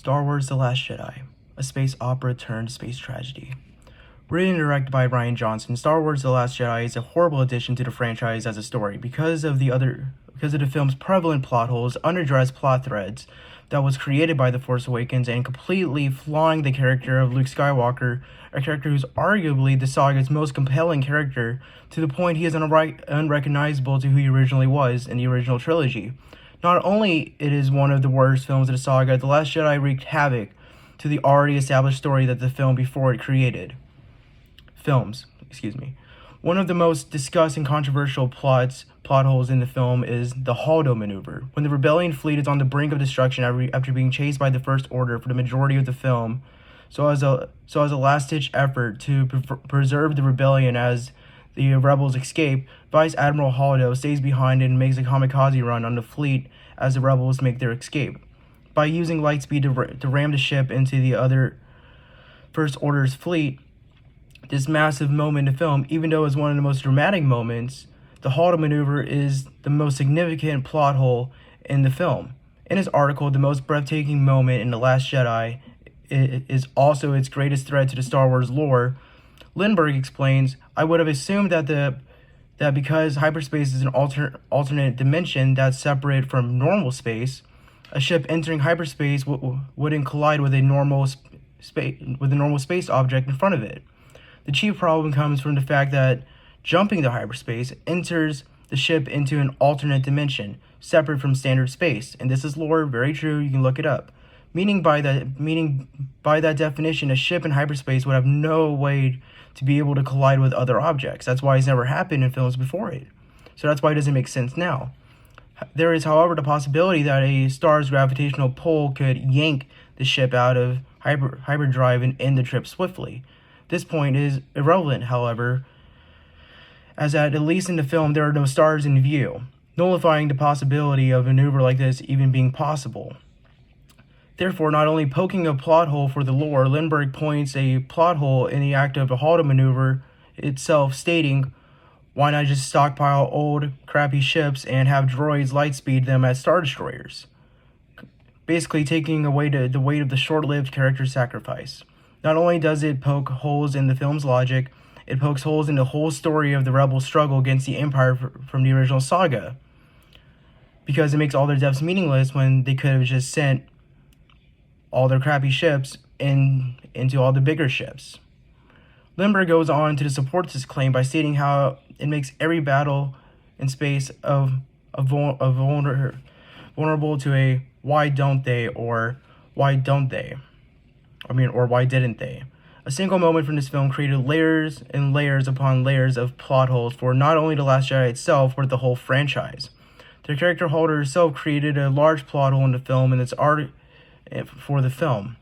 Star Wars The Last Jedi, a space opera turned space tragedy. Written and directed by Rian Johnson, Star Wars The Last Jedi is a horrible addition to the franchise as a story because of the film's prevalent plot holes, underdressed plot threads that was created by The Force Awakens, and completely flawing the character of Luke Skywalker, a character who's arguably the saga's most compelling character, to the point he is unrecognizable to who he originally was in the original trilogy. Not only it is one of the worst films of the saga, The Last Jedi wreaked havoc to the already established story that the film before it created. One of the most discussed and controversial plot holes in the film is the Holdo maneuver. When the rebellion fleet is on the brink of destruction after being chased by the First Order for the majority of the film, so as a last-ditch effort to preserve the rebellion as the rebels escape, Vice Admiral Holdo stays behind and makes a kamikaze run on the fleet as the rebels make their escape. By using lightspeed to ram the ship into the other First Order's fleet, this massive moment in the film, even though it's one of the most dramatic moments, the Holdo maneuver is the most significant plot hole in the film. In his article, The Most Breathtaking Moment in The Last Jedi is also its greatest threat to the Star Wars lore, Lindbergh explains, I would have assumed that because hyperspace is an alternate dimension that's separate from normal space, a ship entering hyperspace wouldn't collide with a normal space object in front of it. The chief problem comes from the fact that jumping to hyperspace enters the ship into an alternate dimension, separate from standard space, and this is lore, very true, you can look it up. Meaning by that definition, a ship in hyperspace would have no way to be able to collide with other objects. That's why it's never happened in films before it. So that's why it doesn't make sense now. There is, however, the possibility that a star's gravitational pull could yank the ship out of hyperdrive and end the trip swiftly. This point is irrelevant, however, as at least in the film there are no stars in view, nullifying the possibility of a maneuver like this even being possible. Therefore, not only poking a plot hole for the lore, Lindbergh points a plot hole in the act of the Holdo maneuver itself, stating, why not just stockpile old, crappy ships and have droids lightspeed them as Star Destroyers? Basically taking away the weight of the short-lived character sacrifice. Not only does it poke holes in the film's logic, it pokes holes in the whole story of the rebel struggle against the Empire from the original saga, because it makes all their deaths meaningless when they could have just sent all their crappy ships into all the bigger ships. Lindbergh goes on to support this claim by stating how it makes every battle in space vulnerable to a why don't they or why don't they, or why didn't they. A single moment from this film created layers and layers upon layers of plot holes for not only The Last Jedi itself, but the whole franchise. The character Holdo herself created a large plot hole in the film and its art for the film.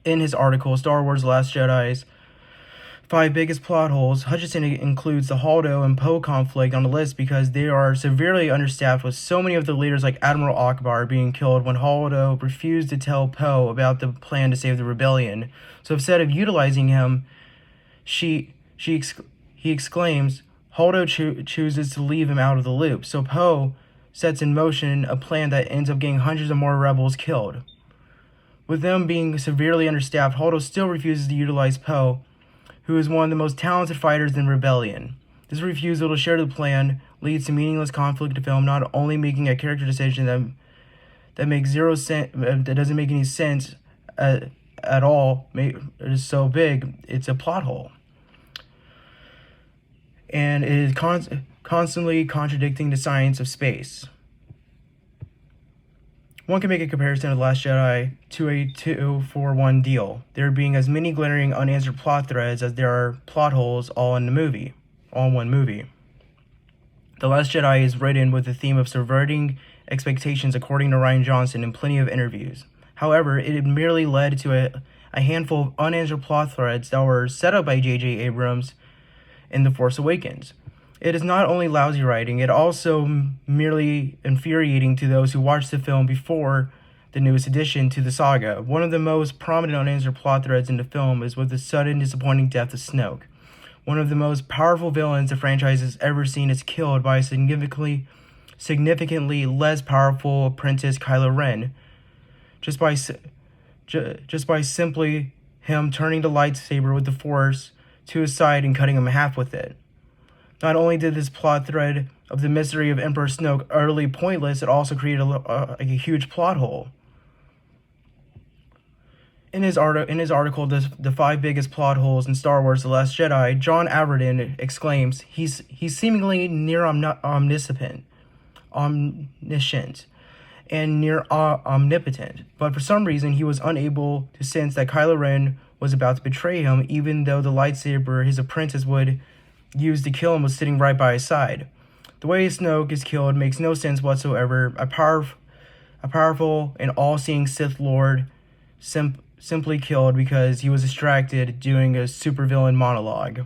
In his article, Star Wars The Last Jedi's 5 biggest plot holes, Hutchison includes the Holdo and Poe conflict on the list because they are severely understaffed, with so many of the leaders like Admiral Akbar being killed when Holdo refused to tell Poe about the plan to save the rebellion. So instead of utilizing him, he exclaims, Holdo chooses to leave him out of the loop. So Poe sets in motion a plan that ends up getting hundreds of more rebels killed. With them being severely understaffed, Holdo still refuses to utilize Poe, who is one of the most talented fighters in Rebellion. This refusal to share the plan leads to meaningless conflict in the film, not only making a character decision that makes zero sense, that doesn't make any sense at all. It is so big, it's a plot hole. And it is constantly contradicting the science of space. One can make a comparison of The Last Jedi to a 2-for-1 deal, there being as many glaring unanswered plot threads as there are plot holes all in one movie. The Last Jedi is written with the theme of subverting expectations, according to Rian Johnson in plenty of interviews. However, it merely led to a handful of unanswered plot threads that were set up by J.J. Abrams in The Force Awakens. It is not only lousy writing, it also merely infuriating to those who watched the film before the newest addition to the saga. One of the most prominent unanswered plot threads in the film is with the sudden disappointing death of Snoke. One of the most powerful villains the franchise has ever seen is killed by a significantly less powerful apprentice, Kylo Ren. Just by just by simply him turning the lightsaber with the Force to his side and cutting him in half with it. Not only did this plot thread of the mystery of Emperor Snoke utterly pointless, it also created a huge plot hole. In his article, The 5 Biggest Plot Holes in Star Wars The Last Jedi, John Averden exclaims, he's seemingly near omniscient, and near omnipotent, but for some reason he was unable to sense that Kylo Ren was about to betray him, even though the lightsaber his apprentice would use to kill him was sitting right by his side. The way Snoke is killed makes no sense whatsoever. A powerful and all-seeing Sith Lord simply killed because he was distracted doing a supervillain monologue,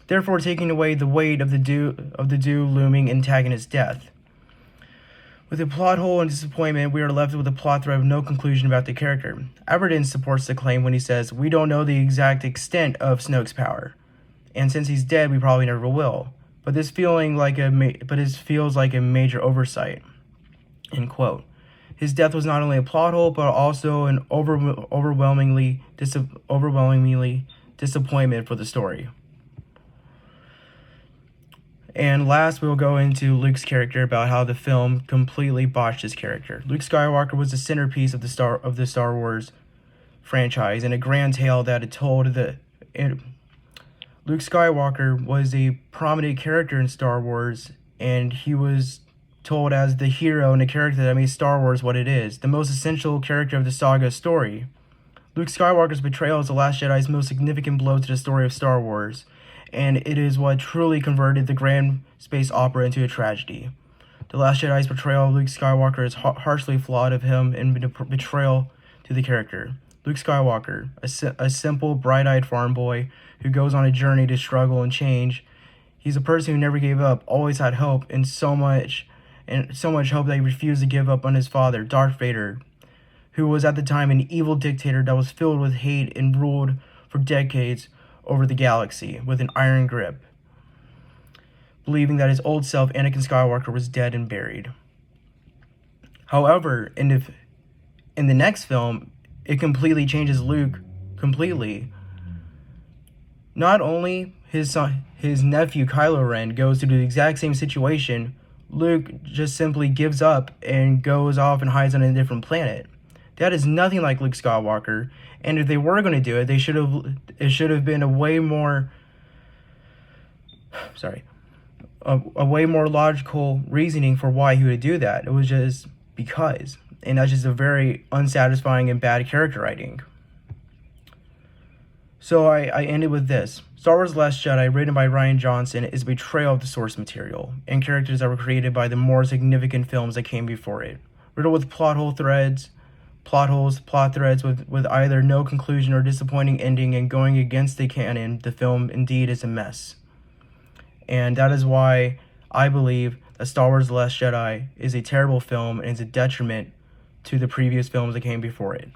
therefore taking away the weight of the looming antagonist's death. With a plot hole and disappointment, we are left with a plot thread of no conclusion about the character. Averden supports the claim when he says, "We don't know the exact extent of Snoke's power, and since he's dead, we probably never will. But this feels like a major oversight." End quote. His death was not only a plot hole, but also an overwhelmingly disappointment for the story. And last, we'll go into Luke's character, about how the film completely botched his character. Luke Skywalker was the centerpiece of the Star Wars franchise, and a grand tale that it told. Luke Skywalker was a prominent character in Star Wars, and he was told as the hero and the character that made Star Wars what it is, the most essential character of the saga story. Luke Skywalker's betrayal is The Last Jedi's most significant blow to the story of Star Wars, and it is what truly converted the grand space opera into a tragedy. The Last Jedi's portrayal of Luke Skywalker is harshly flawed of him and betrayal to the character. Luke Skywalker, a simple, bright-eyed farm boy who goes on a journey to struggle and change. He's a person who never gave up, always had hope, and so much hope that he refused to give up on his father, Darth Vader, who was at the time an evil dictator that was filled with hate and ruled for decades over the galaxy with an iron grip, believing that his old self, Anakin Skywalker, was dead and buried. However, in the next film, it completely changes Luke completely. Not only his nephew Kylo Ren goes through the exact same situation, Luke just simply gives up and goes off and hides on a different planet. That is nothing like Luke Skywalker, and if they were going to do it, it should have been a way more logical reasoning for why he would do that. It was just because, and that's just a very unsatisfying and bad character writing. So I ended with this. Star Wars The Last Jedi, written by Rian Johnson, is a betrayal of the source material and characters that were created by the more significant films that came before it. Riddled with plot threads with either no conclusion or disappointing ending, and going against the canon, the film indeed is a mess. And that is why I believe that Star Wars The Last Jedi is a terrible film and is a detriment to the previous films that came before it.